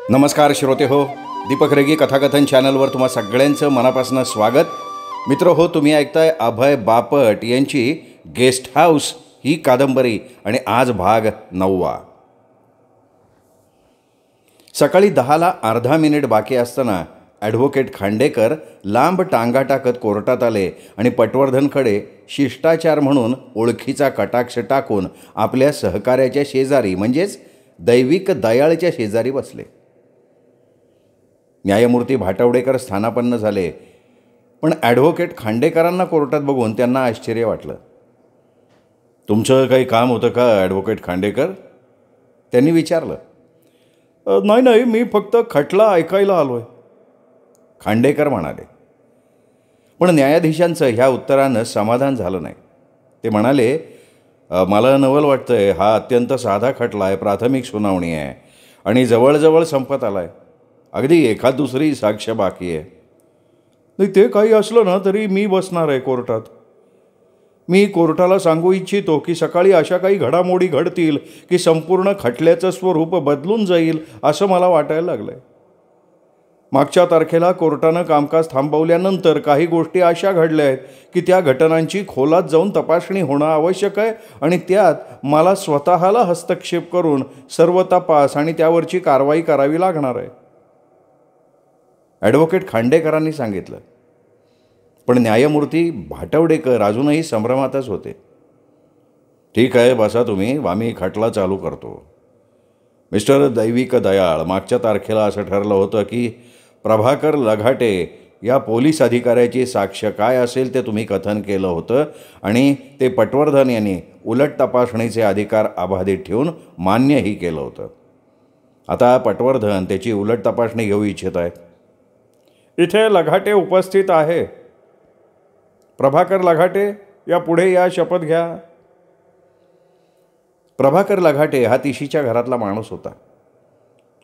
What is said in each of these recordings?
नमस्कार श्रोते हो, दीपक रेगी कथाकथन चॅनलवर तुम्हा सगळ्यांचं मनापासून स्वागत. मित्र हो, तुम्ही ऐकताय अभय बापट यांची गेस्ट हाऊस ही कादंबरी आणि आज भाग 9. सकाळी 10ला अर्धा मिनिट बाकी असताना ॲडव्होकेट खांडेकर लांब टांगा टाकत कोर्टात आले आणि पटवर्धनकडे शिष्टाचार म्हणून ओळखीचा कटाक्ष टाकून आपल्या सहकार्याच्या शेजारी म्हणजेच दैविक दयाळच्या शेजारी बसले. न्यायमूर्ती भाटवडेकर स्थानापन्न झाले, पण ॲडव्होकेट खांडेकरांना कोर्टात बघून त्यांना आश्चर्य वाटलं. तुमचं काही काम होतं का ॲडव्होकेट खांडेकर? त्यांनी विचारलं. नाही, मी फक्त खटला ऐकायला आलो आहे, खांडेकर म्हणाले. पण न्यायाधीशांचं ह्या उत्तरानं समाधान झालं नाही. ते म्हणाले, मला नवल वाटतंय, हा अत्यंत साधा खटला आहे, प्राथमिक सुनावणी आहे आणि जवळजवळ संपत आला आहे. अगदी एखाद दुसरी साक्ष बाकी आहे. नाही, ते काही असलं ना तरी मी बसणार आहे कोर्टात. मी कोर्टाला सांगू इच्छितो की सकाळी अशा काही घडामोडी घडतील की संपूर्ण खटल्याचं स्वरूप बदलून जाईल असं मला वाटायला लागलं आहे. मागच्या तारखेला कोर्टानं कामकाज थांबवल्यानंतर काही गोष्टी अशा घडल्या आहेत की त्या घटनांची खोलात जाऊन तपासणी होणं आवश्यक आहे आणि त्यात मला स्वतःला हस्तक्षेप करून सर्व तपास आणि त्यावरची कारवाई करावी लागणार आहे, ॲडव्होकेट खांडेकरांनी सांगितलं. पण न्यायमूर्ती भाटवडेकर अजूनही संभ्रमातच होते. ठीक आहे, बसा तुम्ही, आम्ही खटला चालू करतो. मिस्टर दैविक दयाळ, मागच्या तारखेला असं ठरलं होतं की प्रभाकर लघाटे या पोलीस अधिकाऱ्याची साक्ष काय असेल ते तुम्ही कथन केलं होतं आणि ते पटवर्धन यांनी उलट तपासणीचे अधिकार अबाधित ठेवून मान्यही केलं होतं. आता पटवर्धन त्याची उलट तपासणी घेऊ इच्छित आहे. इथे लघाटे उपस्थित आहे. प्रभाकर लघाटे, या पुढे या, शपथ घ्या. प्रभाकर लघाटे हा तिशीच्या घरातला माणूस होता.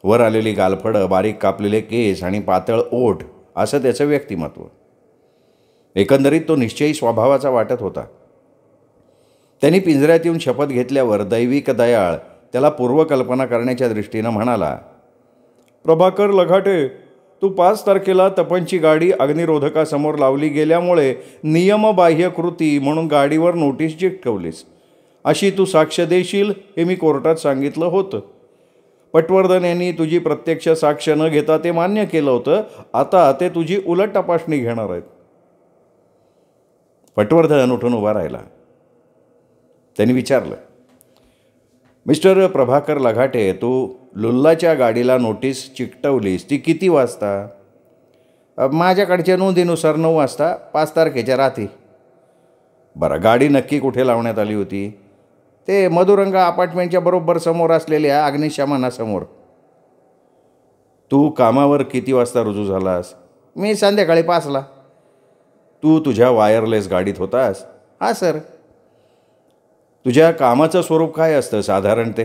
वर आलेली गालफडं, बारीक कापलेले केस आणि पातळ ओठ असं त्याचं व्यक्तिमत्व. एकंदरीत तो निश्चयी स्वभावाचा वाटत होता. त्यांनी पिंजऱ्यात येऊन शपथ घेतल्यावर दैविक दयाळ त्याला पूर्वकल्पना करण्याच्या दृष्टीनं म्हणाला, प्रभाकर लघाटे, तू 5 तारखेला तपनची गाडी अग्निरोधकासमोर लावली गेल्यामुळे नियमबाह्य कृती म्हणून गाडीवर नोटीस चिकटवलीस. अशी तू साक्ष देशील हे मी कोर्टात सांगितलं होतं. पटवर्धन यांनी तुझी प्रत्यक्ष साक्ष न घेता ते मान्य केलं होतं. आता ते तुझी उलट तपासणी घेणार आहेत. पटवर्धन उठून उभा राहिला. त्यांनी विचारलं, मिस्टर प्रभाकर लघाटे, तू लुल्लाच्या गाडीला नोटीस चिकटवलीस ती किती वाजता? माझ्याकडच्या नोंदीनुसार 9 वाजता, 5 तारखेच्या रात्री. बरं, गाडी नक्की कुठे लावण्यात आली होती? ते मधुरंगा अपार्टमेंटच्या बरोबर समोर असलेल्या अग्निशमनासमोर. तू कामावर किती वाजता रुजू झालास? मी संध्याकाळी 5ला. तू तुझ्या वायरलेस गाडीत होतास? हां सर. तुझ्या कामाचं स्वरूप काय असतं साधारण? ते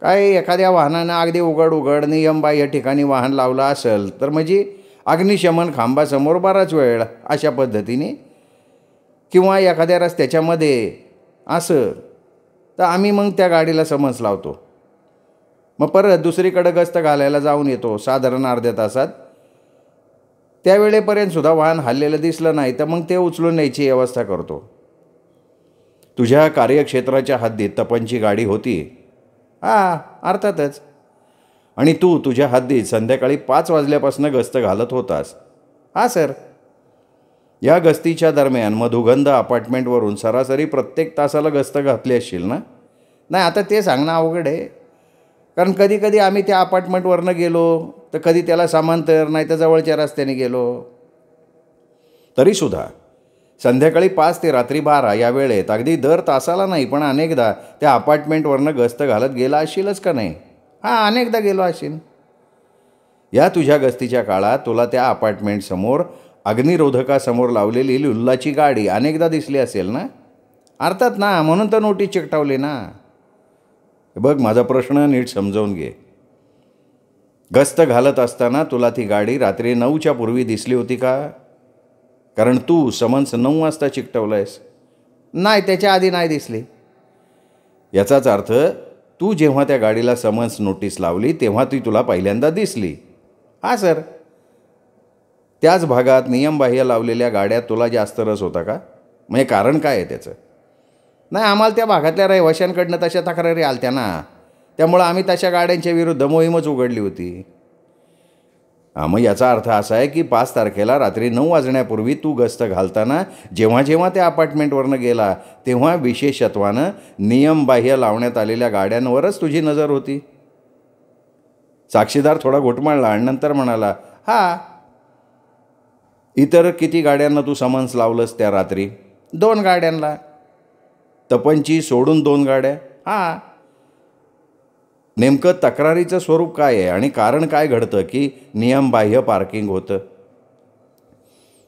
काय, एखाद्या वाहनानं अगदी उघड नियमबाह्य ठिकाणी वाहन लावलं असेल तर म्हणजे अग्निशमन खांबासमोर बराच वेळ अशा पद्धतीने, किंवा एखाद्या रस्त्याच्या मध्ये असं, तर आम्ही मग त्या गाडीला समन्स लावतो. मग परत दुसरीकडे गस्त घालायला जाऊन येतो साधारण अर्ध्या तासात. त्यावेळेपर्यंत सुद्धा वाहन हल्लेलं दिसलं नाही तर मग ते उचलून न्यायची व्यवस्था करतो. तुझ्या कार्यक्षेत्राच्या हद्दीत तपनची गाडी होती? हां, अर्थातच. आणि तू तुझ्या हद्दीत संध्याकाळी 5 वाजल्यापासून गस्त घालत होतास? हां सर. या गस्तीच्या दरम्यान मधुगंध अपार्टमेंटवरून सरासरी प्रत्येक तासाला गस्त घातली असशील ना? नाही, आता ते सांगणं अवघड आहे, कारण कधी कधी आम्ही त्या अपार्टमेंटवरनं गेलो तर कधी त्याला समांतर, नाही तर जवळच्या रस्त्याने गेलो. तरीसुद्धा संध्याकाळी 5 ते रात्री 12 या वेळेत अगदी दर तासाला नाही पण अनेकदा त्या अपार्टमेंटवरनं गस्त घालत गेला असशीलच का नाही? हां, अनेकदा गेलो असेल. या तुझ्या गस्तीच्या काळात तुला त्या अपार्टमेंटसमोर अग्निरोधकासमोर लावलेली लुल्लाची गाडी अनेकदा दिसली असेल ना? अर्थात ना, म्हणून तर नोटीस चिकटवली ना. बघ, माझा प्रश्न नीट समजावून घे. गस्त घालत असताना तुला ती गाडी रात्री 9च्या पूर्वी दिसली होती का? कारण तू समन्स 9 वाजता चिकटवलं आहेस. नाही, त्याच्या आधी नाही दिसली. याचाच अर्थ तू जेव्हा त्या गाडीला समन्स नोटीस लावली तेव्हा ती तुला पहिल्यांदा दिसली. हां सर. त्याच भागात नियमबाह्य लावलेल्या गाड्यात तुला जास्त रस होता का? म्हणजे कारण काय आहे त्याचं? नाही, आम्हाला त्या भागातल्या रहिवाशांकडनं तशा तक्रारी आल्या ना, त्यामुळं आम्ही तशा गाड्यांच्या विरुद्ध मोहीमच उघडली होती. मग याचा अर्थ असा आहे की 5 तारखेला रात्री 9 वाजण्यापूर्वी तू गस्त घालताना जेव्हा जेव्हा त्या अपार्टमेंटवरनं गेला तेव्हा विशेषत्वानं नियमबाह्य लावण्यात आलेल्या गाड्यांवरच तुझी नजर होती. साक्षीदार थोडा घोटमाळला आणि नंतर म्हणाला, हां. इतर किती गाड्यांना तू समन्स लावलंस त्या रात्री? 2 गाड्यांना. तपनची सोडून 2 गाड्या? हां. नेमकं तक्रारीचं स्वरूप काय आहे आणि कारण काय घडतं की नियमबाह्य पार्किंग होतं?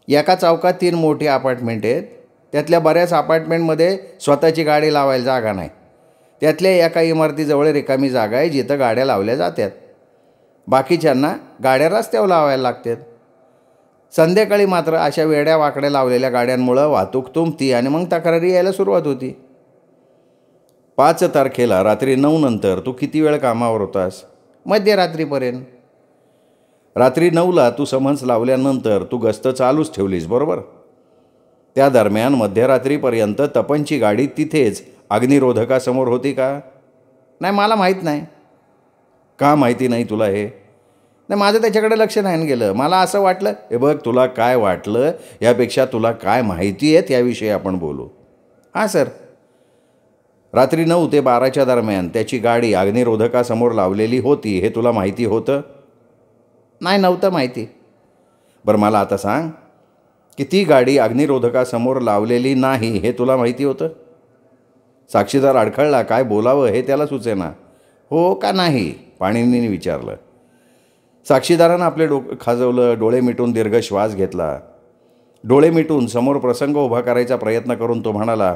एका चौकात 3 मोठी अपार्टमेंट आहेत. त्यातल्या बऱ्याच अपार्टमेंटमध्ये स्वतःची गाडी लावायला जागा नाही. त्यातल्या एका इमारतीजवळ रिकामी जागा आहे जिथं गाड्या लावल्या जातात. बाकीच्यांना गाड्या रस्त्यावर लावायला लागतात. संध्याकाळी मात्र अशा वेड्या वाकड्या लावलेल्या गाड्यांमुळं वाहतूक तुंबती आणि मग तक्रारी यायला सुरुवात होती. 5 तारखेला रात्री 9 नंतर तू किती वेळ कामावर होतास? मध्यरात्रीपर्यंत. रात्री 9ला तू समन्स लावल्यानंतर तू गस्त चालूच ठेवलीस, बरोबर? त्या दरम्यान मध्यरात्रीपर्यंत तपनची गाडी तिथेच अग्निरोधकासमोर होती का? नाही, मला माहीत नाही. का माहिती नाही तुला हे? नाही, माझं त्याच्याकडे लक्ष नाही गेलं. मला असं वाटलं. हे बघ, तुला काय वाटलं यापेक्षा तुला काय माहिती आहे त्याविषयी आपण बोलू. हां सर. रात्री 9 ते 12च्या दरम्यान त्याची गाडी अग्निरोधकासमोर लावलेली होती हे तुला माहिती होतं? नाही, नव्हतं माहिती. बरं, मला आता सांग की ती गाडी अग्निरोधकासमोर लावलेली नाही हे तुला माहिती होतं? साक्षीदार अडखळला. काय बोलावं हे त्याला सुचेना. हो का नाही? पाणिनीने विचारलं. साक्षीदारानं आपले डोकं खाजवलं, डोळे मिटून दीर्घ श्वास घेतला. डोळे मिटून समोर प्रसंग उभा करायचा प्रयत्न करून तो म्हणाला,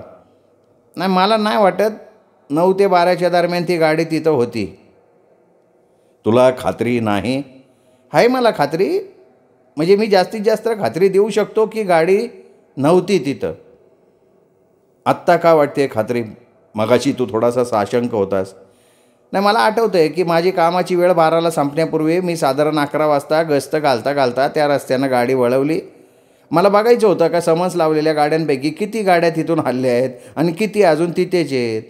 नाही, मला नाही वाटत 9 ते 12च्या दरम्यान ती गाडी तिथं होती. तुला खात्री नाही? आहे मला खात्री. म्हणजे मी जास्तीत जास्त खात्री देऊ शकतो की गाडी नव्हती तिथं. आत्ता का वाटते खात्री? मगाशी तू थोडासा साशंक होतास. नाही, मला आठवतं आहे की माझी कामाची वेळ 12ला संपण्यापूर्वी मी साधारण 11 वाजता गस्त घालता घालता त्या रस्त्यानं गाडी वळवली. मला बघायचं होतं का समन्स लावलेल्या गाड्यांपैकी किती गाड्या तिथून हल्ल्या आहेत आणि किती अजून तिथेच आहेत.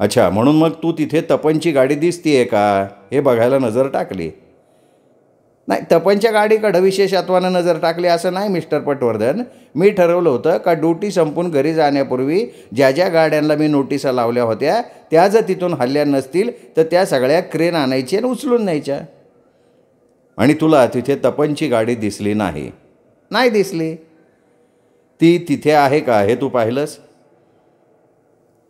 अच्छा, म्हणून मग तू तिथे तपनची गाडी दिसतीये का हे बघायला नजर टाकली? नाही, तपनच्या गाडीकडं विशेषत्वानं नजर टाकली असं नाही मिस्टर पटवर्धन. मी ठरवलं होतं का ड्युटी संपून घरी जाण्यापूर्वी ज्या ज्या गाड्यांना मी नोटिसा लावल्या होत्या त्या जर तिथून हल्ल्या नसतील तर त्या सगळ्या क्रेन आणायची आणि उचलून न्यायच्या. आणि तुला तिथे तपनची गाडी दिसली नाही? नाही दिसली. ती तिथे आहे का हे तू पाहिलंस?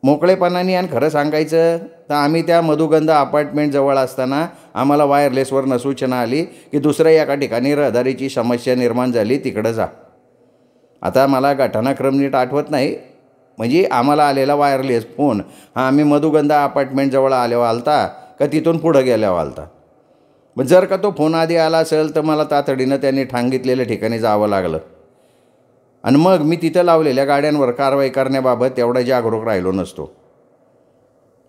मोकळेपणाने आणि खरं सांगायचं तर आम्ही त्या मधुगंध अपार्टमेंटजवळ असताना आम्हाला वायरलेसवरनं सूचना आली की दुसऱ्या एका ठिकाणी रहदारीची समस्या निर्माण झाली, तिकडं जा. आता मला घटनाक्रम नीट आठवत नाही. म्हणजे आम्हाला आलेला वायरलेस फोन हा आम्ही मधुगंध अपार्टमेंटजवळ आल्यावर आलता का तिथून पुढं गेल्यावर आलता? मग जर का तो फोन आधी आला असेल तर मला तातडीनं त्यांनी सांगितलेल्या ठिकाणी जावं लागलं आणि मग मी तिथं लावलेल्या गाड्यांवर कारवाई करण्याबाबत तेवढा जागरूक राहिलो नसतो.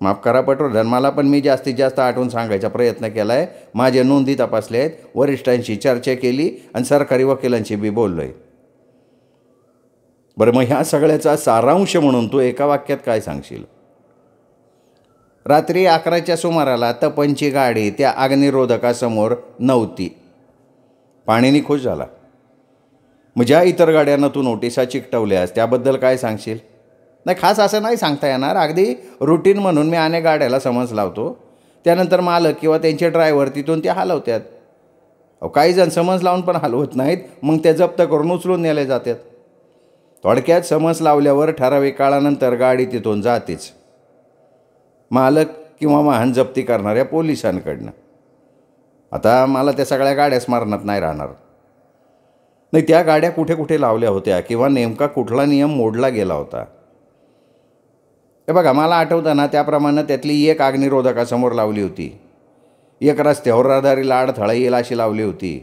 माफ करा पटवर्धन, मला पण मी जास्तीत जास्त आठवून सांगायचा प्रयत्न केला आहे. माझ्या नोंदी तपासल्या आहेत, वरिष्ठांशी चर्चा केली आणि सरकारी वकिलांशी बी बोललो आहे. बरं, मग ह्या सगळ्याचा सारांश म्हणून तू एका वाक्यात काय सांगशील? रात्री 11च्या सुमाराला तपनची गाडी त्या अग्निरोधकासमोर नव्हती. पाणीनी खुश झाला. मग ज्या इतर गाड्यांना तू नोटिसा चिकटवल्यास त्याबद्दल काय सांगशील? नाही, खास असं नाही सांगता येणार. अगदी रुटीन म्हणून मी अनेक गाड्याला समन्स लावतो. त्यानंतर मालक किंवा त्यांचे ड्रायव्हर तिथून ते हलवतात. काही जण समन्स लावून पण हलवत नाहीत, मग ते जप्त करून उचलून नेले जातात. थोडक्यात समन्स लावल्यावर ठराविक काळानंतर गाडी तिथून जातेच, मालक किंवा वाहन जप्ती करणाऱ्या पोलिसांकडनं. आता मला त्या सगळ्या गाड्या स्मरणात नाही राहणार. नाही, त्या गाड्या कुठे कुठे लावल्या होत्या किंवा नेमका कुठला नियम मोडला गेला होता? हे बघा, मला आठवतं ना त्याप्रमाणे त्यातली एक अग्निरोधकासमोर लावली होती, एक रस्त्यावर रहदारीला अडथळा येईल अशी लावली होती,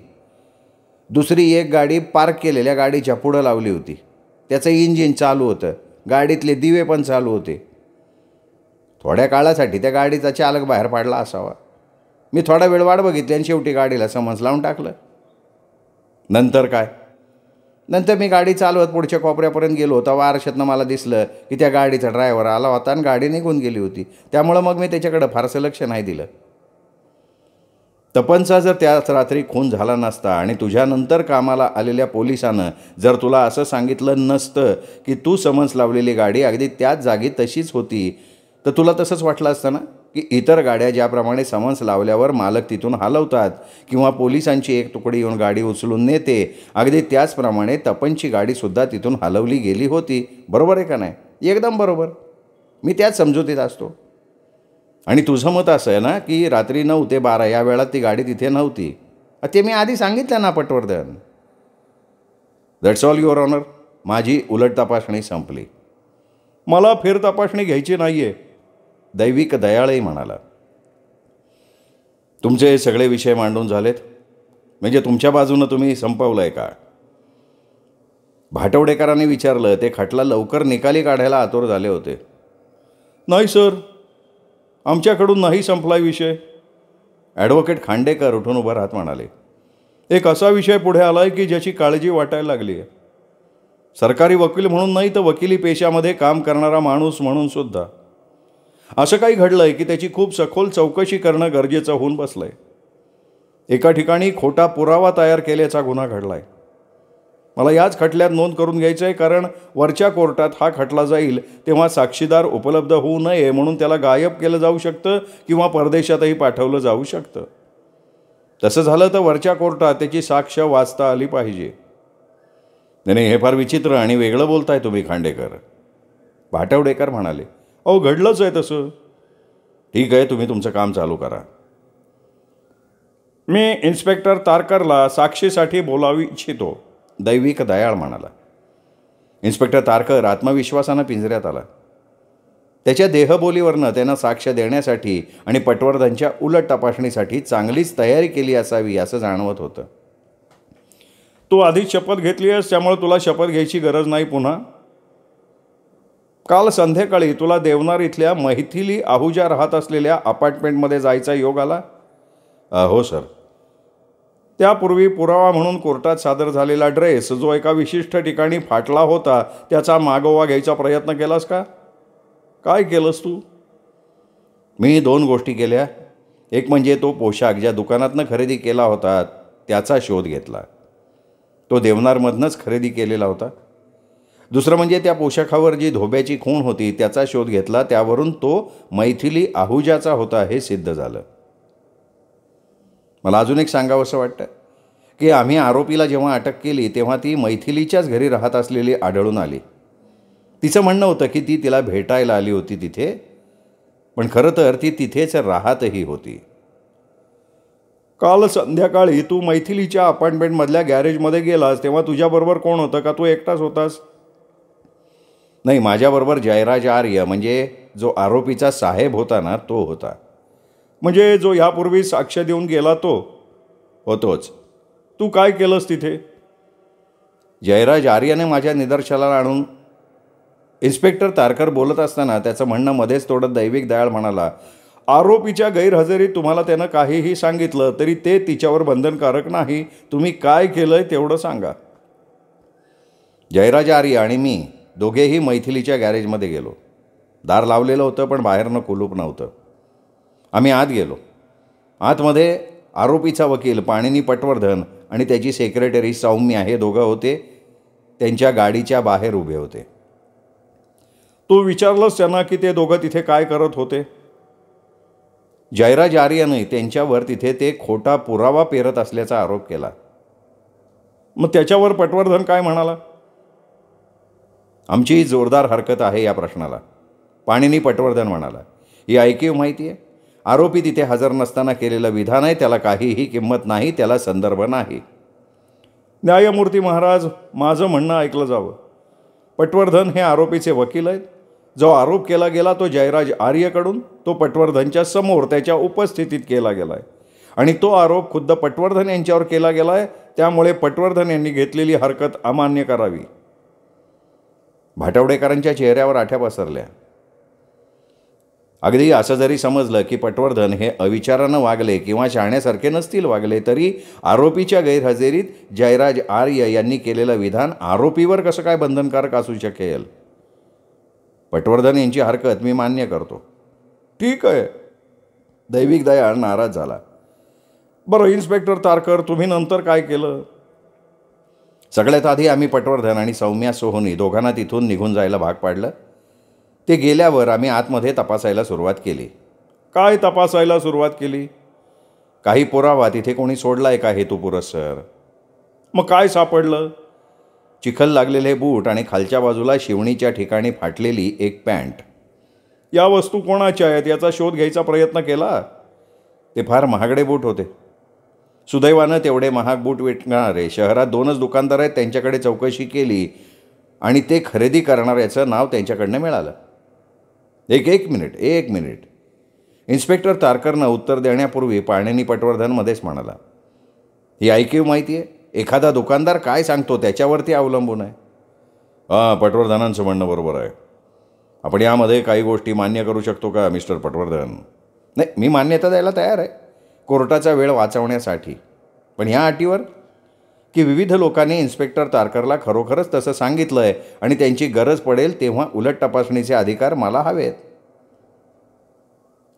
दुसरी एक गाडी पार्क केलेल्या गाडीच्या पुढं लावली होती. त्याचं इंजिन चालू होतं, गाडीतले दिवे पण चालू होते. थोड्या काळासाठी त्या गाडीचा चालक बाहेर पाडला असावा. मी थोडा वेळ वाट बघितली आणि शेवटी गाडीला समन्स लावून टाकलं. नंतर काय? नंतर मी गाडी चालवत पुढच्या कोपऱ्यापर्यंत गेलो होता. आरशातनं मला दिसलं की त्या गाडीचा ड्रायव्हर आला होता आणि गाडी निघून गेली होती. त्यामुळं मग मी त्याच्याकडं फारसं लक्ष नाही दिलं. तपनचा जर त्याच रात्री खून झाला नसता आणि तुझ्यानंतर कामाला आलेल्या पोलिसानं जर तुला असं सांगितलं नसतं की तू समन्स लावलेली गाडी अगदी त्याच जागी तशीच होती, तर तुला तसंच वाटलं असतं ना की इतर गाड्या ज्याप्रमाणे समन्स लावल्यावर मालक तिथून हलवतात किंवा पोलिसांची एक तुकडी येऊन गाडी उचलून नेते, अगदी त्याचप्रमाणे तपनची गाडीसुद्धा तिथून हलवली गेली होती. बरोबर आहे का नाही? एकदम बरोबर. मी त्याच समजुतीत असतो. आणि तुझं मत असं आहे ना की रात्री 9 ते 12 या वेळात ती गाडी तिथे नव्हती. ते मी आधी सांगितलं ना Patwardhan. That's all your honour. माझी उलट तपासणी संपली. मला फेर तपासणी घ्यायची नाही आहे, दैविक दयाळही म्हणाला. तुमचे सगळे विषय मांडून झालेत, म्हणजे तुमच्या बाजूनं तुम्ही संपवलं आहे का? भाटवडेकरांनी विचारलं. ते खटला लवकर निकाली काढायला आतुर झाले होते. नाही सर, आमच्याकडून नाही संपला विषय. ॲडव्होकेट खांडेकर उठून उभं राहत म्हणाले. एक असा विषय पुढे आला आहे की ज्याची काळजी वाटायला लागली आहे. सरकारी वकील म्हणून नाही तर वकिली पेशामध्ये काम करणारा माणूस म्हणून सुद्धा असं काही घडलं आहे की त्याची खूप सखोल चौकशी करणं गरजेचं होऊन बसलं आहे. एका ठिकाणी खोटा पुरावा तयार केल्याचा गुन्हा घडला आहे. मला याच खटल्यात नोंद करून घ्यायचं आहे, कारण वरच्या कोर्टात हा खटला जाईल तेव्हा साक्षीदार उपलब्ध होऊ नये म्हणून त्याला गायब केलं जाऊ शकतं किंवा परदेशातही पाठवलं जाऊ शकतं. तसं झालं तर वरच्या कोर्टात त्याची साक्ष वाचता आली पाहिजे. नाही, हे फार विचित्र आणि वेगळं बोलताय तुम्ही खांडेकर. भाटवडेकर म्हणाले. अहो, घडलंच आहे तसं. ठीक आहे, तुम्ही तुमचं काम चालू करा. मी इन्स्पेक्टर तारकरला साक्षीसाठी बोलावू इच्छितो, दैविक दयाळ म्हणाला. इन्स्पेक्टर तारकर आत्मविश्वासानं पिंजऱ्यात आला. त्याच्या देहबोलीवरनं त्यानं साक्ष देण्यासाठी आणि पटवर्धनच्या उलट तपासणीसाठी चांगलीच तयारी केली असावी असं जाणवत होतं. तू आधीच शपथ घेतली आहेस, त्यामुळे तुला शपथ घ्यायची गरज नाही पुन्हा. काल संध्याकाळी तुला देवनार इथल्या मैथिली आहुजा राहत असलेल्या अपार्टमेंटमध्ये जायचा योग आला? हो सर. त्यापूर्वी पुरावा म्हणून कोर्टात सादर झालेला ड्रेस जो एका विशिष्ट ठिकाणी फाटला होता त्याचा मागोवा घ्यायचा प्रयत्न केलास का? काय केलंस तू? मी 2 गोष्टी केल्या. एक म्हणजे तो पोशाख ज्या दुकानातनं खरेदी केला होता त्याचा शोध घेतला. तो देवनारमधनंच खरेदी केलेला होता. दुसरं म्हणजे त्या पोशाखावर जी धोब्याची खूण होती त्याचा शोध घेतला. त्यावरून तो मैथिली आहुजाचा होता हे सिद्ध झालं. मला अजून एक सांगावंसं वाटतं की आम्ही आरोपीला जेव्हा अटक केली तेव्हा ती मैथिलीच्याच घरी राहत असलेली आढळून आली. तिचं म्हणणं होतं की ती तिला भेटायला आली होती तिथे, पण खरं तर ती तिथेच राहतही होती. काल संध्याकाळी तू मैथिलीच्या अपार्टमेंटमधल्या गॅरेजमध्ये गेलास तेव्हा तुझ्याबरोबर कोण होतं का तू एकटाच होतास? नाही, माझ्याबरोबर जयराज आर्य म्हणजे जो आरोपीचा साहेब होता ना तो होता. म्हणजे जो यापूर्वी साक्ष देऊन गेला तो? होतोच. तू काय केलंस तिथे? जयराज आर्यने माझ्या निदर्शनाला आणून. इन्स्पेक्टर तारकर बोलत असताना त्याचं म्हणणं मध्येच तोडत दैविक दयाळ म्हणाला. आरोपीच्या गैरहजेरीत तुम्हाला त्यानं काहीही सांगितलं तरी ते तिच्यावर बंधनकारक नाही. तुम्ही काय केलंय तेवढं सांगा. जयराज आर्य आणि मी दोघेही मैथिलीच्या गॅरेजमध्ये गेलो. दार लावलेलं होतं पण बाहेरनं कुलूप नव्हतं. आम्ही आत गेलो. आतमध्ये आरोपीचा वकील पाणिनी पटवर्धन आणि त्याची सेक्रेटरी सौम्या हे दोघं होते. त्यांच्या गाडीच्या बाहेर उभे होते. तू विचारलंस त्यांना की ते दोघं तिथे काय करत होते? जयराज आर्यने त्यांच्यावर तिथे ते खोटा पुरावा पेरत असल्याचा आरोप केला. मग त्याच्यावर पटवर्धन काय म्हणाला? आमची जोरदार हरकत आहे या प्रश्नाला, पाणिनी पटवर्धन म्हणाला. ही ऐकीव माहिती आहे. आरोपी तिथे हजर नसताना केलेलं विधान आहे, त्याला काहीही किंमत नाही, त्याला संदर्भ नाही. न्यायमूर्ती महाराज, माझं म्हणणं ऐकलं जावं. पटवर्धन हे आरोपीचे वकील आहेत. जो आरोप केला गेला तो जयराज आर्यकडून तो पटवर्धनच्या समोर त्याच्या उपस्थितीत केला गेला आहे आणि तो आरोप खुद्द पटवर्धन यांच्यावर केला गेला आहे. त्यामुळे पटवर्धन यांनी घेतलेली हरकत अमान्य करावी. भाटवडेकरांच्या चेहऱ्यावर आठ्या पसरल्या. अगदी असं जरी समजलं की पटवर्धन हे अविचारानं वागले किंवा शहाण्यासारखे नसतील वागले, तरी आरोपीच्या गैरहजेरीत जयराज आर्य यांनी केलेलं विधान आरोपीवर कसं काय बंधनकारक असू शकेल? पटवर्धन यांची हरकत मी मान्य करतो. ठीक आहे. दैविक दयाळ नाराज झाला. बरं इन्स्पेक्टर तारकर, तुम्ही नंतर काय केलं? सगळ्यात आधी आम्ही पटवर्धन आणि सौम्या सोहोनी दोघांना तिथून निघून जायला भाग पाडलं. ते गेल्यावर आम्ही आतमध्ये तपासायला सुरुवात केली. काय तपासायला सुरुवात केली? काही पुरावा तिथे कोणी सोडलाय का हेतुपुरस्सर. मग काय सापडलं? चिखल लागलेले बूट आणि खालच्या बाजूला शिवणीच्या ठिकाणी फाटलेली एक पॅन्ट. या वस्तू कोणाच्या आहेत याचा शोध घ्यायचा प्रयत्न केला. ते फार महागडे बूट होते. सुदैवानं तेवढे महाग बूट विकणारे शहरात 2च दुकानदार आहेत, त्यांच्याकडे चौकशी केली आणि ते खरेदी करणाऱ्याचं नाव त्यांच्याकडनं मिळालं. एक मिनिट. इन्स्पेक्टर तारकरनं उत्तर देण्यापूर्वी पाणिनी पटवर्धन मध्येच म्हणाला, ही ऐकीव माहिती आहे. एखादा दुकानदार काय सांगतो त्याच्यावरती अवलंबून आहे. हां, पटवर्धनांचं म्हणणं बरोबर आहे. आपण यामध्ये काही गोष्टी मान्य करू शकतो का मिस्टर पटवर्धन? नाही, मी मान्यता द्यायला तयार आहे, कोर्टाचा वेळ वाचवण्यासाठी. पण ह्या अटीवर की विविध लोकांनी इन्स्पेक्टर तारकरला खरोखरच तसं सांगितलं आहे आणि त्यांची गरज पडेल तेव्हा उलट तपासणीचे अधिकार मला हवेत.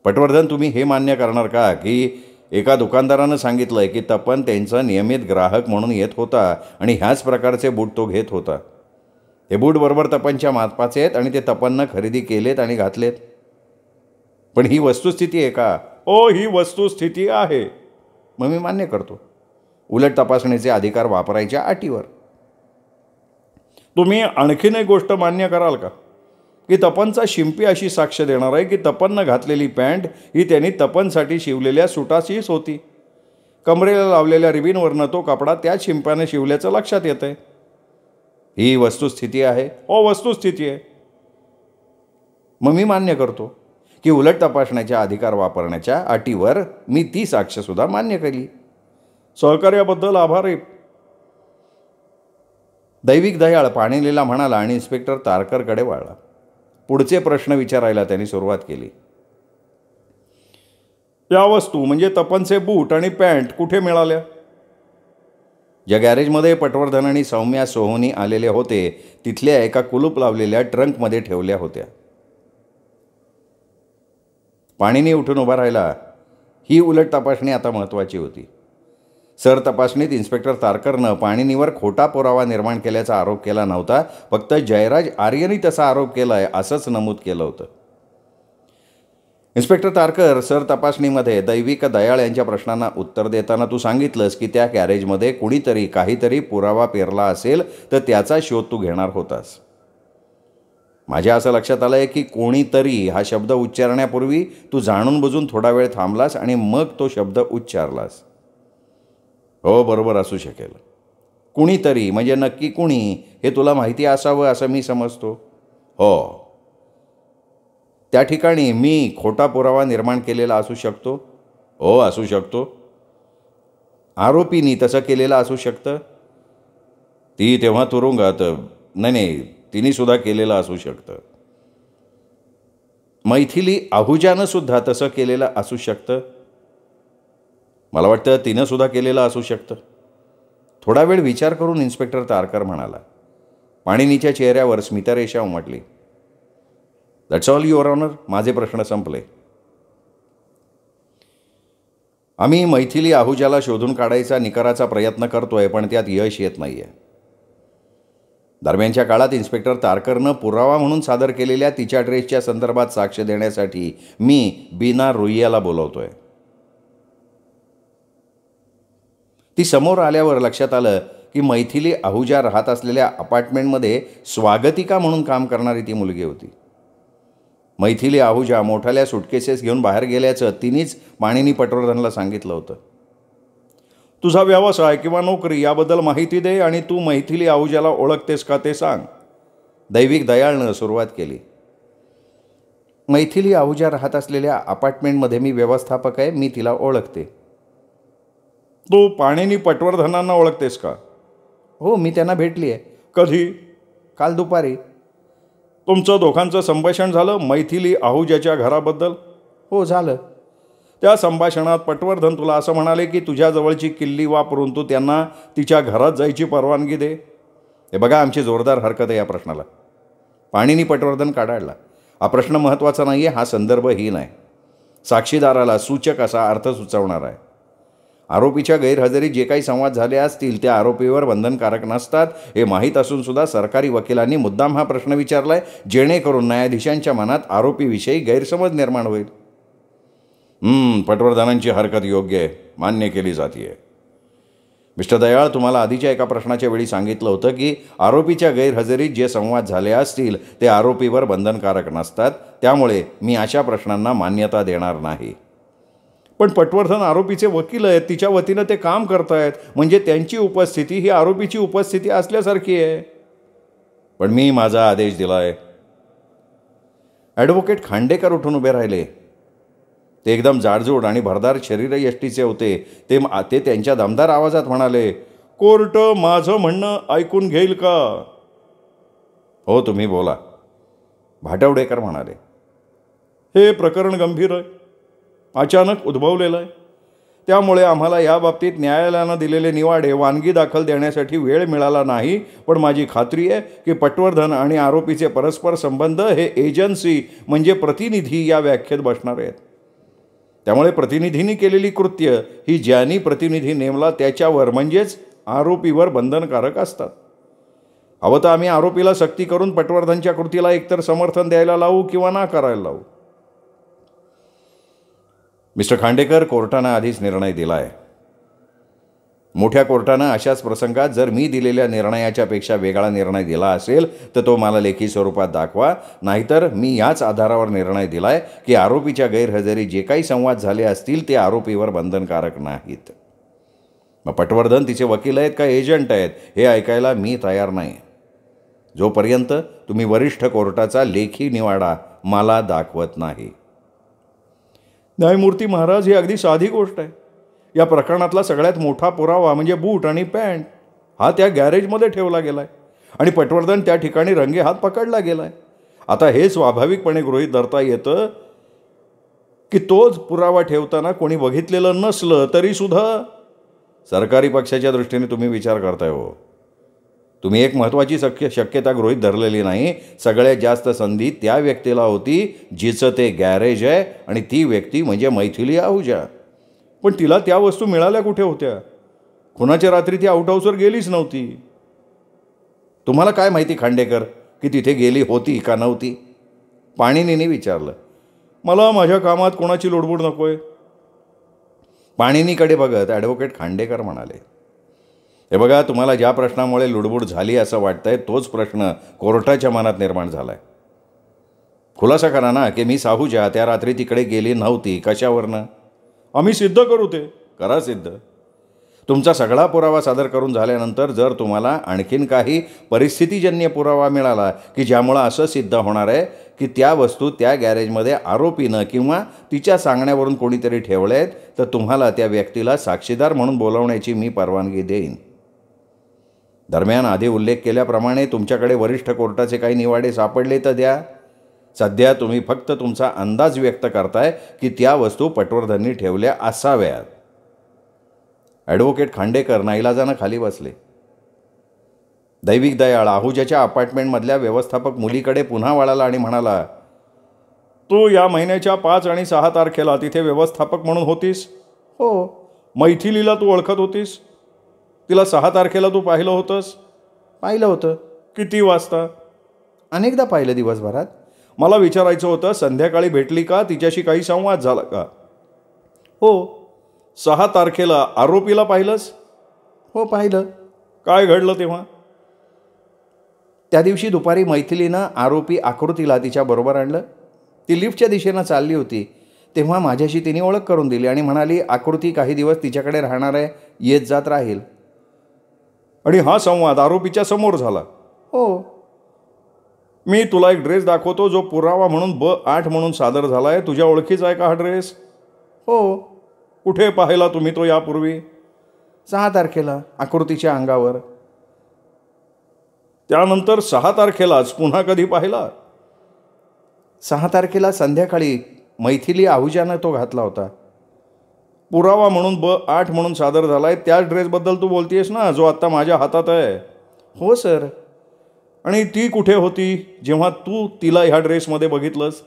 पटवर्धन, तुम्ही हे मान्य करणार का की एका दुकानदारानं सांगितलं आहे की तपन त्यांचा नियमित ग्राहक म्हणून येत होता आणि ह्याच प्रकारचे बूट तो घेत होता. हे बूट बरोबर तपनच्या मापाचे आहेत आणि ते तपननं खरेदी केलेत आणि घातलेत. पण ही वस्तुस्थिती आहे का? हो, ही वस्तुस्थिती आहे. मग मी मान्य करतो, उलट तपासणीचे अधिकार वापरायच्या अटीवर. तुम्ही आणखीन एक गोष्ट मान्य कराल का की तपनचा शिंपी अशी साक्ष देणार आहे की तपननं घातलेली पॅन्ट ही त्यांनी तपनसाठी शिवलेल्या सुटाचीच होती. कमरेला लावलेल्या रिबीनवरनं तो कपडा त्याच शिंप्याने शिवल्याचं लक्षात येतं आहे. ही वस्तुस्थिती आहे. हो, वस्तुस्थिती आहे. मग मी मान्य करतो की उलट तपासण्याचा अधिकार वापरण्याच्या अटीवर मी ती साक्षसुद्धा मान्य केली. सहकार्याबद्दल आभारी. दैविक दयाळ पाणिनीला म्हणाला आणि इन्स्पेक्टर तारकरकडे वळला. पुढचे प्रश्न विचारायला त्यांनी सुरुवात केली. या वस्तू म्हणजे तपनचे बूट आणि पॅन्ट कुठे मिळाल्या? ज्या गॅरेजमध्ये पटवर्धन आणि सौम्या सोहोनी आलेले होते तिथल्या एका कुलूप लावलेल्या ट्रंकमध्ये ठेवल्या होत्या. पाणिनी उठून उभा राहिला. ही उलट तपासणी आता महत्त्वाची होती. सर तपासणीत इन्स्पेक्टर तारकरनं पाणिनीवर खोटा पुरावा निर्माण केल्याचा आरोप केला नव्हता, फक्त जयराज आर्यनी तसा आरोप केला आहे असंच नमूद केलं होतं. इन्स्पेक्टर तारकर, सर तपासणीमध्ये दैविक दयाळ यांच्या प्रश्नांना उत्तर देताना तू सांगितलंस की त्या गॅरेजमध्ये कुणीतरी काहीतरी पुरावा पेरला असेल तर त्याचा शोध तू घेणार होतास. माझ्या असं लक्षात आलं आहे की कोणीतरी हा शब्द उच्चारण्यापूर्वी तू जाणून बुजून थोडा वेळ थांबलास आणि मग तो शब्द उच्चारलास. हो, बरोबर असू शकेल. कुणीतरी म्हणजे नक्की कुणी हे तुला माहिती असावं असं मी समजतो. हो, त्या ठिकाणी मी खोटा पुरावा निर्माण केलेला असू शकतो. हो, असू शकतो. आरोपीनी तसं केलेलं असू शकतं. ती तेव्हा तुरुंगात. नाही, तिनेसुद्धा केलेलं असू शकतं. मैथिली आहुजानं सुद्धा तसं केलेलं असू शकतं. मला वाटतं तिनंसुद्धा केलेलं असू शकतं. थोडा वेळ विचार करून इन्स्पेक्टर तारकर म्हणाला. पाणिनीच्या चेहऱ्यावर स्मितरेषा उमटली. That's all your honour. माझे प्रश्न संपले. आम्ही मैथिली आहुजाला शोधून काढायचा निकराचा प्रयत्न करतोय, पण त्यात यश येत नाही आहे. दरम्यानच्या काळात इन्स्पेक्टर तारकरनं पुरावा म्हणून सादर केलेल्या तिच्या ड्रेसच्या संदर्भात साक्ष देण्यासाठी मी बीना रुईयाला बोलवतोय. ती समोर आल्यावर लक्षात आलं की मैथिली आहुजा राहत असलेल्या अपार्टमेंटमध्ये स्वागतिका म्हणून काम करणारी ती मुलगी होती. मैथिली आहुजा मोठाल्या सुटकेसेस घेऊन बाहेर गेल्याचं तिनेच पाणिनी पटवर्धनला सांगितलं होतं. तुझा व्यवसाय किंवा नोकरी याबद्दल माहिती दे आणि तू मैथिली आहुजाला ओळखतेस का ते सांग. दैविक दयाळनं सुरुवात केली. मैथिली आहुजा राहत असलेल्या अपार्टमेंटमध्ये मी व्यवस्थापक आहे. मी तिला ओळखते. तू पाणिनी पटवर्धनांना ओळखतेस का? हो, मी त्यांना भेटली आहे. कधी? काल दुपारी. तुमचं दोघांचं संभाषण झालं मैथिली आहुजाच्या घराबद्दल? हो झालं. त्या संभाषणात पटवर्धन तुला असं म्हणाले की तुझ्या जवळची किल्ली वापरून तू त्यांना तिच्या घरात जायची परवानगी दे. हे बघा, आमची जोरदार हरकत आहे या प्रश्नाला. पाणीनी पटवर्धन काढाडला. हा प्रश्न महत्त्वाचा नाही आहे, हा संदर्भहीन आहे. साक्षीदाराला सूचक असा अर्थ सुचवणार आहे. आरोपीच्या गैरहजेरीत जे काही संवाद झाले असतील त्या आरोपीवर बंधनकारक नसतात हे माहीत असून सुद्धा सरकारी वकिलांनी मुद्दाम हा प्रश्न विचारलाय, जेणेकरून न्यायाधीशांच्या मनात आरोपीविषयी गैरसमज निर्माण होईल. पटवर्धनांची हरकत योग्य आहे, मान्य केली जाते. मिस्टर दयाळ, तुम्हाला आधीच्या एका प्रश्नाच्या वेळी सांगितलं होतं की आरोपीच्या गैरहजेरीत जे संवाद झाले असतील ते आरोपीवर बंधनकारक नसतात, त्यामुळे मी अशा प्रश्नांना मान्यता देणार नाही. पण पटवर्धन आरोपीचे वकील आहेत, तिच्या वतीनं ते काम करतायत, म्हणजे त्यांची उपस्थिती ही आरोपीची उपस्थिती असल्यासारखी आहे. पण मी माझा आदेश दिला आहे. ॲडव्होकेट खांडेकर उठून उभे राहिले. ते एकदम जाडजूड आणि भरदार शरीरयष्टीचे होते. ते त्यांच्या दमदार आवाजात म्हणाले, कोर्ट माझं म्हणणं ऐकून घेईल का? हो, तुम्ही बोला, भाटवडेकर म्हणाले. हे प्रकरण गंभीर आहे, अचानक उद्भवलेलं आहे. त्यामुळे आम्हाला याबाबतीत न्यायालयानं दिलेले निवाडे वानगी दाखल देण्यासाठी वेळ मिळाला नाही. पण माझी खात्री आहे की पटवर्धन आणि आरोपीचे परस्पर संबंध हे एजन्सी म्हणजे प्रतिनिधी या व्याख्येत बसणार आहेत. त्यामुळे प्रतिनिधींनी केलेली कृत्य ही ज्यांनी प्रतिनिधी नेमला त्याच्यावर म्हणजेच आरोपीवर बंधनकारक असतात. हवं तर आम्ही आरोपीला सक्ती करून पटवर्धनच्या कृतीला एकतर समर्थन द्यायला लावू किंवा नाकारायला लावू. मिस्टर खांडेकर, कोर्टानं आधीच निर्णय दिला आहे. मोठ्या कोर्टानं अशाच प्रसंगात जर मी दिलेल्या निर्णयाच्या पेक्षा वेगळा निर्णय दिला असेल तर तो मला लेखी स्वरूपात दाखवा. नाहीतर मी याच आधारावर निर्णय दिला आहे की आरोपीच्या गैरहजेरीत जे काही संवाद झाले असतील ते आरोपीवर बंधनकारक नाहीत. मग पटवर्धन तिचे वकील आहेत का एजंट आहेत हे ऐकायला मी तयार नाही, जोपर्यंत तुम्ही वरिष्ठ कोर्टाचा लेखी निवाडा मला दाखवत नाही. न्यायमूर्ती महाराज, ही अगदी साधी गोष्ट आहे. या प्रकरणातला सगळ्यात मोठा पुरावा म्हणजे बूट आणि पॅन्ट हा त्या गॅरेजमध्ये ठेवला गेला आहे आणि पटवर्धन त्या ठिकाणी रंगेहात पकडला गेला आहे. आता हे स्वाभाविकपणे गृहीत धरता येतं की तोच पुरावा ठेवताना कोणी बघितलेलं नसलं तरीसुद्धा सरकारी पक्षाच्या दृष्टीने तुम्ही विचार करताय. हो, तुम्ही एक महत्त्वाची शक्यता गृहीत धरलेली नाही. सगळ्यात जास्त संधी त्या व्यक्तीला होती जिचं ते गॅरेज आहे आणि ती व्यक्ती म्हणजे मैथिली आहुजा. पण तिला त्या वस्तू मिळाल्या कुठे होत्या? खुनाच्या रात्री ती आउट हाऊसवर गेलीच नव्हती. तुम्हाला काय माहिती खांडेकर की तिथे गेली होती का नव्हती? पाणिनीने विचारलं. मला माझ्या कामात कोणाची लोडबोड नको आहे. पाणिनीकडे बघत ॲडव्होकेट खांडेकर म्हणाले, हे बघा, तुम्हाला ज्या प्रश्नामुळे लुडबुड झाली असं वाटतंय तोच प्रश्न कोर्टाच्या मनात निर्माण झाला आहे. खुलासा करा ना की मी साहुजा त्या रात्री तिकडे गेली नव्हती. कशावरनं? आम्ही सिद्ध करू. ते करा सिद्ध. तुमचा सगळा पुरावा सादर करून झाल्यानंतर जर तुम्हाला आणखीन काही परिस्थितीजन्य पुरावा मिळाला की ज्यामुळं असं सिद्ध होणार आहे की त्या वस्तू त्या गॅरेजमध्ये आरोपीनं किंवा तिच्या सांगण्यावरून कोणीतरी ठेवल्या आहेत तर तुम्हाला त्या व्यक्तीला साक्षीदार म्हणून बोलावण्याची मी परवानगी देईन. दरम्यान आधी उल्लेख केल्याप्रमाणे तुमच्याकडे वरिष्ठ कोर्टाचे काही निवाडे सापडले तर द्या. सध्या तुम्ही फक्त तुमचा अंदाज व्यक्त करताय की त्या वस्तू पटवर्धननी ठेवल्या असाव्यात. ॲडव्होकेट खांडेकर नाईलाजानं खाली बसले. दैविक दयाळ आहुजाच्या अपार्टमेंटमधल्या व्यवस्थापक मुलीकडे पुन्हा वळाला आणि म्हणाला, तू या महिन्याच्या 5 आणि 6 तारखेला तिथे व्यवस्थापक म्हणून होतीस? हो. मैथिलीला तू ओळखत होतीस? तिला 6 तारखेला तू पाहिलं होतंस? पाहिलं होतं. किती वाजता? अनेकदा पाहिलं दिवसभरात. मला विचारायचं होतं, संध्याकाळी भेटली का? तिच्याशी काही संवाद झाला का? हो. 6 तारखेला आरोपीला पाहिलंस? हो, पाहिलं. काय घडलं तेव्हा? त्या दिवशी दुपारी मैथिलीनं आरोपी आकृतीला तिच्याबरोबर आणलं. ती लिफ्टच्या दिशेनं चालली होती तेव्हा माझ्याशी तिने ओळख करून दिली आणि म्हणाली, आकृती काही दिवस तिच्याकडे राहणार आहे, येत जात राहील. आणि हा संवाद आरोपीच्या समोर झाला? हो. मी तुला एक ड्रेस दाखवतो जो पुरावा म्हणून B8 म्हणून सादर झाला आहे. तुझ्या ओळखीचा आहे का हा ड्रेस? हो. कुठे पाहिला तुम्ही तो यापूर्वी? 6 तारखेला आकृतीच्या अंगावर. त्यानंतर 6 तारखेलाच पुन्हा कधी पाहिला? 6 तारखेला संध्याकाळी मैथिली आहुजानं तो घातला होता. पुरावा म्हणून B8 म्हणून सादर झाला आहे त्याच ड्रेसबद्दल तू बोलतेस ना, जो आत्ता माझ्या हातात आहे? हो सर. आणि ती कुठे होती जेव्हा तू तिला ह्या ड्रेसमध्ये बघितलंस?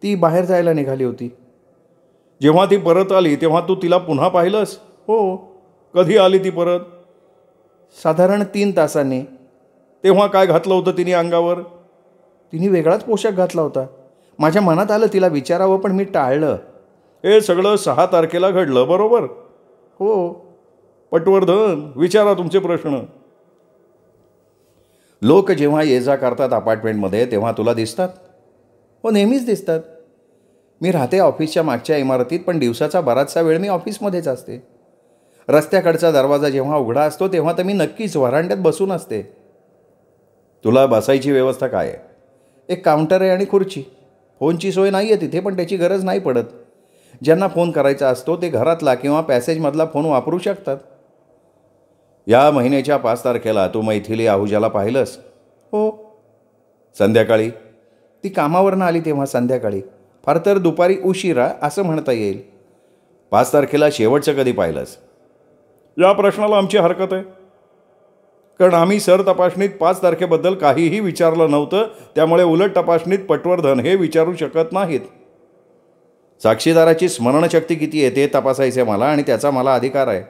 ती बाहेर जायला निघाली होती. जेव्हा ती परत आली तेव्हा तू तिला पुन्हा पाहिलंस? हो. कधी आली ती परत? साधारण 3 तासांनी. तेव्हा काय घातलं होतं तिने अंगावर? तिने वेगळाच पोशाख घातला होता. माझ्या मनात आलं तिला विचारावं, पण मी टाळलं. हे सगळं 6 तारखेला घडलं, बरोबर? हो. पटवर्धन, विचारा तुमचे प्रश्न. लोक जेव्हा ये जा करतात अपार्टमेंटमध्ये तेव्हा तुला दिसतात? हो, नेहमीच दिसतात. मी राहते ऑफिसच्या मागच्या इमारतीत, पण दिवसाचा बराचसा वेळ मी ऑफिसमध्येच असते. रस्त्याकडचा दरवाजा जेव्हा उघडा असतो तेव्हा तर मी नक्कीच व्हरांड्यात बसून असते. तुला बसायची व्यवस्था काय आहे? एक काउंटर आहे आणि खुर्ची. फोनची सोय नाही आहे तिथे, पण त्याची गरज नाही पडत. ज्यांना फोन करायचा असतो ते घरातला किंवा पॅसेजमधला फोन वापरू शकतात. या महिन्याच्या 5 तारखेला तू मैथिली आहुजाला पाहिलंस? हो. संध्याकाळी? ती कामावरनं आली तेव्हा संध्याकाळी, फार तर दुपारी उशिरा असं म्हणता येईल. 5 तारखेला शेवटचं कधी पाहिलंस? या प्रश्नाला आमची हरकत आहे, कारण आम्ही सर तपासणीत 5 तारखेबद्दल काहीही विचारलं नव्हतं. त्यामुळे उलट तपासणीत पटवर्धन हे विचारू शकत नाहीत. साक्षीदाराची स्मरणशक्ती किती आहे ते तपासायचे मला, आणि त्याचा मला अधिकार आहे.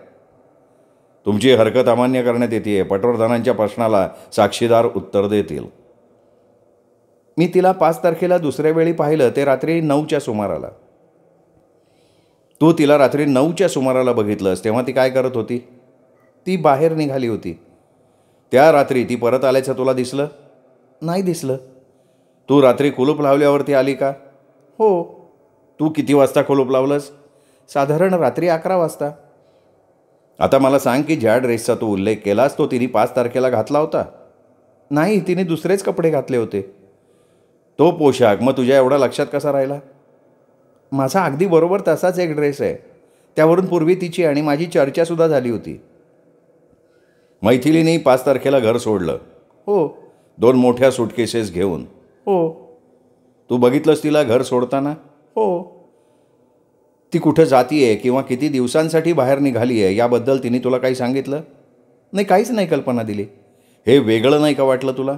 तुमची हरकत अमान्य करण्यात येते. पटवर्धनांच्या प्रश्नाला साक्षीदार उत्तर देतील. मी तिला 5 तारखेला दुसऱ्या वेळी पाहिलं ते रात्री 9च्या सुमाराला. तू तिला रात्री 9च्या सुमाराला बघितलंस तेव्हा ती काय करत होती? ती बाहेर निघाली होती. त्या रात्री ती परत आल्याचं तुला दिसलं? नाही दिसलं. तू रात्री कुलूप लावल्यावरती आली का? हो. तू किती वाजता कुलूप लावलंस? साधारण रात्री 11 वाजता. आता मला सांग की ज्या ड्रेसचा तू उल्लेख केलास तो तिने 5 तारखेला घातला होता? नाही, तिने दुसरेच कपडे घातले होते. तो पोशाख मग तुझ्या एवढा लक्षात कसा राहिला? माझा अगदी बरोबर तसाच एक ड्रेस आहे. त्यावरून पूर्वी तिची आणि माझी चर्चासुद्धा झाली होती. मैथिलीने 5 तारखेला घर सोडलं? हो. 2 मोठ्या सूटकेसेस घेऊन? हो. तू बघितलंस तिला घर सोडताना? हो. ती कुठं जातीये किंवा किती दिवसांसाठी बाहेर निघाली आहे याबद्दल तिने तुला काही सांगितलं? नाही, काहीच नाही कल्पना दिली. हे वेगळं नाही का वाटलं तुला?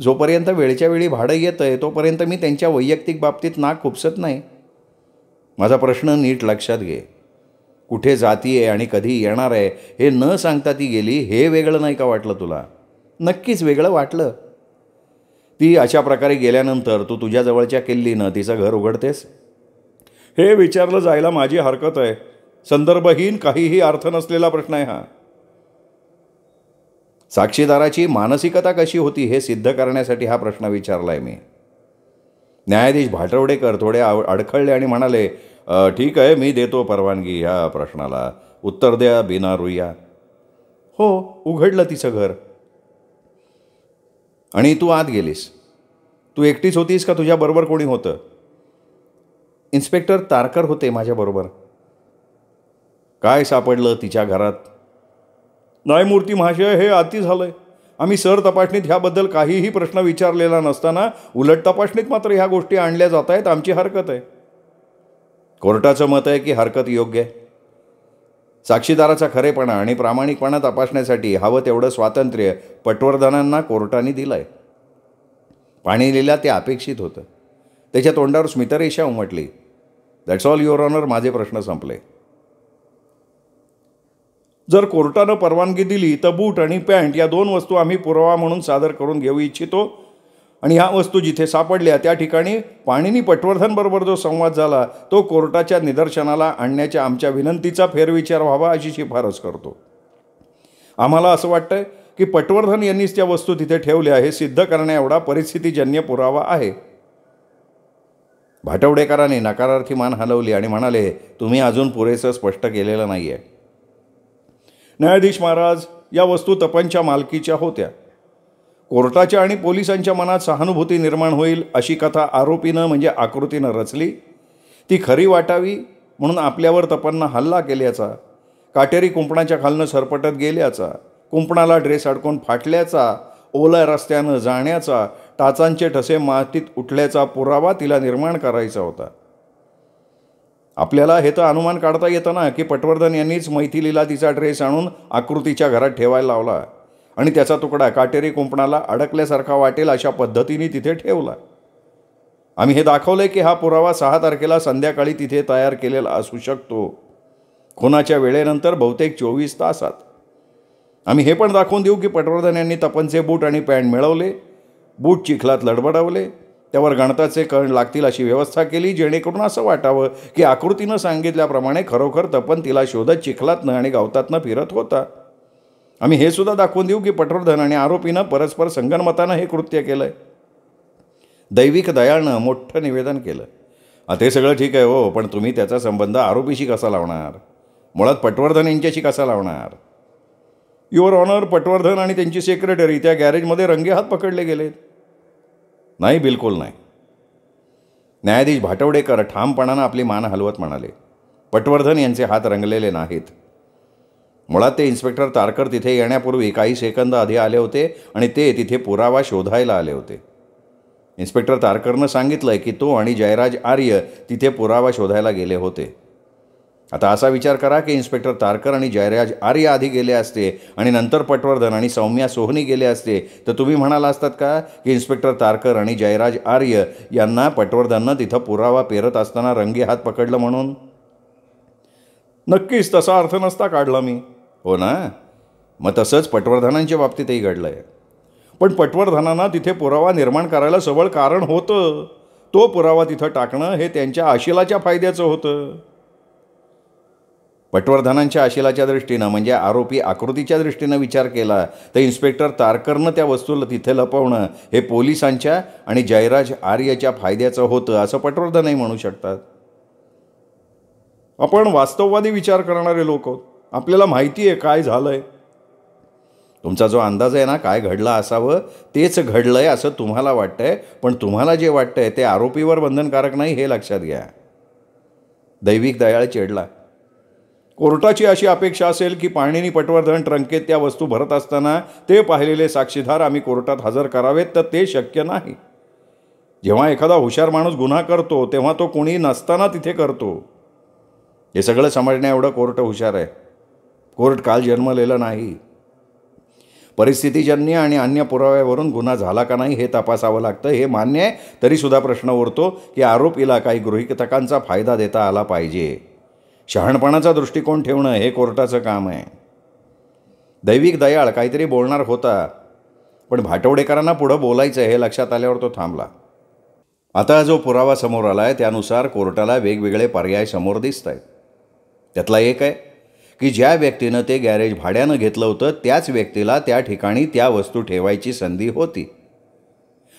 जोपर्यंत वेळच्या वेळी भाडं येतं आहे तोपर्यंत मी त्यांच्या वैयक्तिक बाबतीत नाक खुपसत नाही. माझा प्रश्न नीट लक्षात घे. कुठे जातीये आणि कधी येणार आहे हे न सांगता ती गेली, हे वेगळं नाही का वाटलं तुला? नक्कीच वेगळं वाटलं. ती अशा प्रकारे गेल्यानंतर तू तुझ्या जवळच्या किल्लीनं तिचं घर उघडतेस? हे विचारलं जायला माझी हरकत आहे. संदर्भहीन, काहीही अर्थ नसलेला प्रश्न आहे हा. साक्षीदाराची मानसिकता कशी होती हे सिद्ध करण्यासाठी हा प्रश्न विचारला आहे मी. न्यायाधीश भाटवडेकर थोडे अडखळले आणि म्हणाले, ठीक आहे, मी देतो परवानगी ह्या प्रश्नाला. उत्तर द्या बिना रुया. हो, उघडलं तिचं घर. आणि तू आत गेलीस? तू एकटीच होतीस का तुझ्याबरोबर कोणी होतं? इन्स्पेक्टर तारकर होते माझ्याबरोबर. काय सापडलं तिच्या घरात? न्यायमूर्ती महाशय, हे अति झालंय. आम्ही सर तपासणीत ह्याबद्दल काहीही प्रश्न विचारलेला नसताना उलट तपासणीत मात्र ह्या गोष्टी आणल्या जात आहेत. आमची हरकत आहे. कोर्टाचं मत आहे की हरकत योग्य आहे. साक्षीदाराचा खरेपणा आणि प्रामाणिकपणा तपासण्यासाठी हवं तेवढं स्वातंत्र्य पटवर्धनांना कोर्टाने दिलं आहे. पाणिनीला ते अपेक्षित होतं. त्याच्या तोंडावर स्मितरेषा उमटली. दॅट्स ऑल युअर ऑनर, माझे प्रश्न संपले. जर कोर्टानं परवानगी दिली तर बूट आणि पॅन्ट या 2 वस्तू आम्ही पुरावा म्हणून सादर करून घेऊ इच्छितो. आणि ह्या वस्तू जिथे सापडल्या त्या ठिकाणी पाणिनी पटवर्धनबरोबर जो संवाद झाला तो कोर्टाच्या निदर्शनाला आणण्याच्या आमच्या विनंतीचा फेरविचार व्हावा अशी शिफारस करतो. आम्हाला असं वाटतंय की पटवर्धन यांनीच त्या वस्तू तिथे ठेवल्या हे सिद्ध करण्याएवढा परिस्थितीजन्य पुरावा आहे. भाटवडेकरांनी नकारार्थी मान हलवली आणि म्हणाले, तुम्ही अजून पुरेसं स्पष्ट केलेलं नाही आहे. न्यायाधीश महाराज, या वस्तू तपनच्या मालकीच्या होत्या. कोर्टाच्या आणि पोलिसांच्या मनात सहानुभूती निर्माण होईल अशी कथा आरोपीनं म्हणजे आकृतीनं रचली. ती खरी वाटावी म्हणून आपल्यावर तपननं हल्ला केल्याचा, काटेरी कुंपणाच्या खालनं सरपटत गेल्याचा, कुंपणाला ड्रेस अडकून फाटल्याचा, ओल्या रस्त्यानं जाण्याचा, टाचांचे ठसे मातीत उठल्याचा पुरावा तिला निर्माण करायचा होता. आपल्याला हे तर अनुमान काढता येतं ना की पटवर्धन यांनीच मैथिलीला तिचा ड्रेस आणून आकृतीच्या घरात ठेवायला लावला आणि त्याचा तुकडा काटेरी कुंपणाला अडकल्यासारखा वाटेल अशा पद्धतीने तिथे ठेवला. आम्ही हे दाखवलंय की हा पुरावा 6 तारखेला संध्याकाळी तिथे तयार केलेला असू शकतो, खुनाच्या वेळेनंतर बहुतेक 24 तासात. आम्ही हे पण दाखवून देऊ की पटवर्धन यांनी तपनचे बूट आणि पॅन्ट मिळवले, बूट चिखलात लडबडवले, त्यावर गणताचे कण लागतील अशी व्यवस्था केली, जेणेकरून असं वाटावं की आकृतीनं सांगितल्याप्रमाणे खरोखर तपन तिला शोधत चिखलातनं आणि गवतातनं फिरत होता. आम्ही हे सुद्धा दाखवून देऊ की पटवर्धन आणि आरोपीनं परस्पर संगनमतानं हे कृत्य केलंय. दैविक दयाळनं मोठं निवेदन केलं. ते सगळं ठीक आहे हो, पण तुम्ही त्याचा संबंध आरोपीशी कसा लावणार, मुळात पटवर्धन यांच्याशी कसा लावणार? युअर ऑनर, पटवर्धन आणि त्यांची सेक्रेटरी त्या गॅरेजमध्ये रंगेहात पकडले गेलेत. नाही, बिलकुल नाही. न्यायाधीश भाटवडेकर ठामपणानं आपली मान हलवत म्हणाले, पटवर्धन यांचे हात रंगलेले नाहीत. मुळात ते इन्स्पेक्टर तारकर तिथे येण्यापूर्वी काही सेकंद आधी आले होते आणि ते तिथे पुरावा शोधायला आले होते. इन्स्पेक्टर तारकरनं सांगितलंय की तो आणि जयराज आर्य तिथे पुरावा शोधायला गेले होते. आता असा विचार करा की इन्स्पेक्टर तारकर आणि जयराज आर्य आधी गेले असते आणि नंतर पटवर्धन आणि सौम्या सोहनी गेले असते, तर तुम्ही म्हणाला असतात का की इन्स्पेक्टर तारकर आणि जयराज आर्य यांना पटवर्धननं तिथं पुरावा पेरत असताना रंगे हात पकडलं म्हणून? नक्कीच तसा अर्थ नसता काढला मी. हो ना, मग तसंच पटवर्धनांच्या बाबतीतही घडलं आहे. पण पटवर्धनांना तिथे पुरावा निर्माण करायला सबळ कारण होतं. तो पुरावा तिथं टाकणं हे त्यांच्या आशिलाच्या फायद्याचं होतं. पटवर्धनांच्या आशिलाच्या दृष्टीनं म्हणजे आरोपी आकृतीच्या दृष्टीनं विचार केला तर इन्स्पेक्टर तारकरनं त्या वस्तूला तिथे लपवणं हे पोलिसांच्या आणि जयराज आर्यच्या फायद्याचं होतं असं पटवर्धनही म्हणू शकतात. आपण वास्तववादी विचार करणारे लोक आहोत. आपल्याला माहिती आहे काय झालंय. तुमचा जो अंदाज आहे ना काय घडलं असावं तेच घडलंय असं तुम्हाला वाटतंय, पण तुम्हाला जे वाटतंय ते आरोपीवर बंधनकारक नाही हे लक्षात घ्या. दैविक दयाळ चिडला. कोर्टाची अशी अपेक्षा असेल की पाणिनी पटवर्धन ट्रंकेत त्या वस्तू भरत असताना ते पाहिलेले साक्षीदार आम्ही कोर्टात हजर करावेत, तर ते शक्य नाही. जेव्हा एखादा हुशार माणूस गुन्हा करतो तेव्हा तो कोणी नसताना तिथे करतो. हे सगळं समजण्या एवढं कोर्ट हुशार आहे. कोर्ट काल जन्मलेलं नाही. परिस्थितीजन्य आणि अन्य पुराव्यावरून गुन्हा झाला का नाही हे तपासावं लागतं, हे मान्य आहे. तरीसुद्धा प्रश्न उरतो की आरोपीला काही गृहीतकांचा फायदा देता आला पाहिजे. शहाणपणाचा दृष्टिकोन ठेवणं हे कोर्टाचं काम आहे. दैविक दयाळ काहीतरी बोलणार होता, पण भाटवडेकरांना पुढं बोलायचं हे लक्षात आल्यावर तो थांबला. आता जो पुरावा समोर आला आहे त्यानुसार कोर्टाला वेगवेगळे पर्याय समोर दिसत आहेत. त्यातला एक आहे की ज्या व्यक्तीनं ते गॅरेज भाड्यानं घेतलं होतं त्याच व्यक्तीला त्या ठिकाणी त्या वस्तू ठेवायची संधी होती.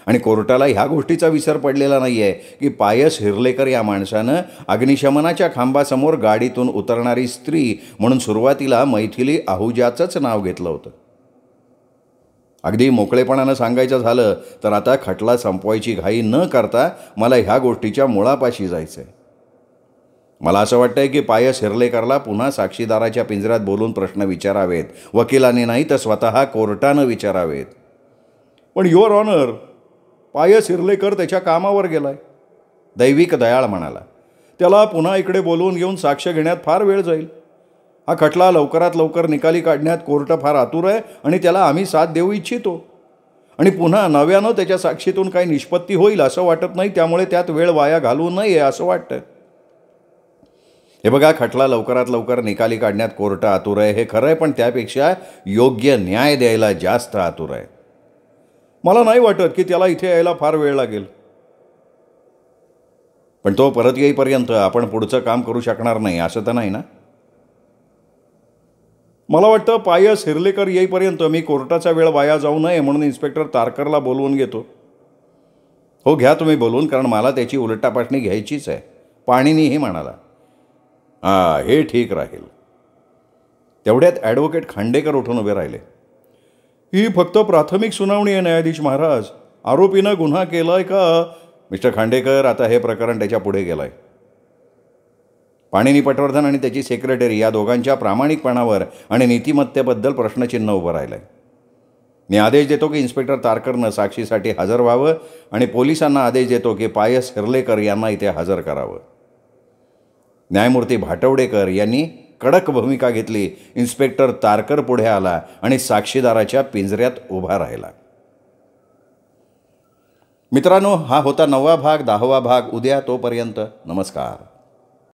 आणि कोर्टाला ह्या गोष्टीचा विसर पडलेला नाही आहे की पायस हिर्लेकर या माणसानं अग्निशमनाच्या खांबासमोर गाडीतून उतरणारी स्त्री म्हणून सुरुवातीला मैथिली आहुजाचंच नाव घेतलं होतं. अगदी मोकळेपणानं सांगायचं झालं तर आता खटला संपवायची घाई न करता मला ह्या गोष्टीच्या मुळापाशी जायचं आहे. मला असं वाटतंय की पायस हिर्लेकरला पुन्हा साक्षीदाराच्या पिंजऱ्यात बोलून प्रश्न विचारावेत. वकिलांनी नाही तर स्वतः कोर्टानं विचारावेत. पण युअर ऑनर, पायस हिर्लेकर त्याच्या कामावर गेलाय. दैविक दयाळ म्हणाला. त्याला पुन्हा इकडे बोलवून घेऊन साक्ष घेण्यात फार वेळ जाईल. हा खटला लवकरात लवकर निकाली काढण्यात कोर्ट फार आतुर आहे आणि त्याला आम्ही साथ देऊ इच्छितो. आणि पुन्हा नव्यानं त्याच्या साक्षीतून काही निष्पत्ती होईल असं वाटत नाही, त्यामुळे त्यात वेळ वाया घालवू नये असं वाटतं. हे बघा, खटला लवकरात लवकर निकाली काढण्यात कोर्ट आतुर आहे हे खरं आहे, पण त्यापेक्षा योग्य न्याय द्यायला जास्त आतुर आहे. मला नाही वाटत की त्याला इथे यायला फार वेळ लागेल. पण तो परत येईपर्यंत आपण पुढचं काम करू शकणार नाही असं तर नाही ना? मला वाटतं पायस हिर्लेकर येईपर्यंत मी कोर्टाचा वेळ वाया जाऊ नये म्हणून इन्स्पेक्टर तारकरला बोलवून घेतो. हो, घ्या तुम्ही बोलवून, कारण मला त्याची उलटतापासणी घ्यायचीच आहे. पाणिनीही म्हणाला. हे ठीक राहील. तेवढ्यात ॲडव्होकेट खांडेकर उठून उभे राहिले. ही फक्त प्राथमिक सुनावणी आहे न्यायाधीश महाराज. आरोपीनं गुन्हा केलाय का? मिस्टर खांडेकर, आता हे प्रकरण त्याच्या पुढे गेलंय. पाणिनी पटवर्धन आणि त्याची सेक्रेटरी या दोघांच्या प्रामाणिकपणावर आणि नीतिमत्तेबद्दल प्रश्नचिन्ह उभं राहिलं आहे. मी आदेश देतो की इन्स्पेक्टर तारकरनं साक्षीसाठी हजर व्हावं आणि पोलिसांना आदेश देतो की पायस हर्लेकर यांना इथे हजर करावं. न्यायमूर्ती भाटवडेकर यांनी कडक भूमिका घेतली. इन्स्पेक्टर तारकर पुढे आला आणि साक्षीदाराच्या पिंजऱ्यात उभा राहिला. मित्रांनो, हा होता 9वा भाग. 10वा भाग उद्या. तोपर्यंत नमस्कार.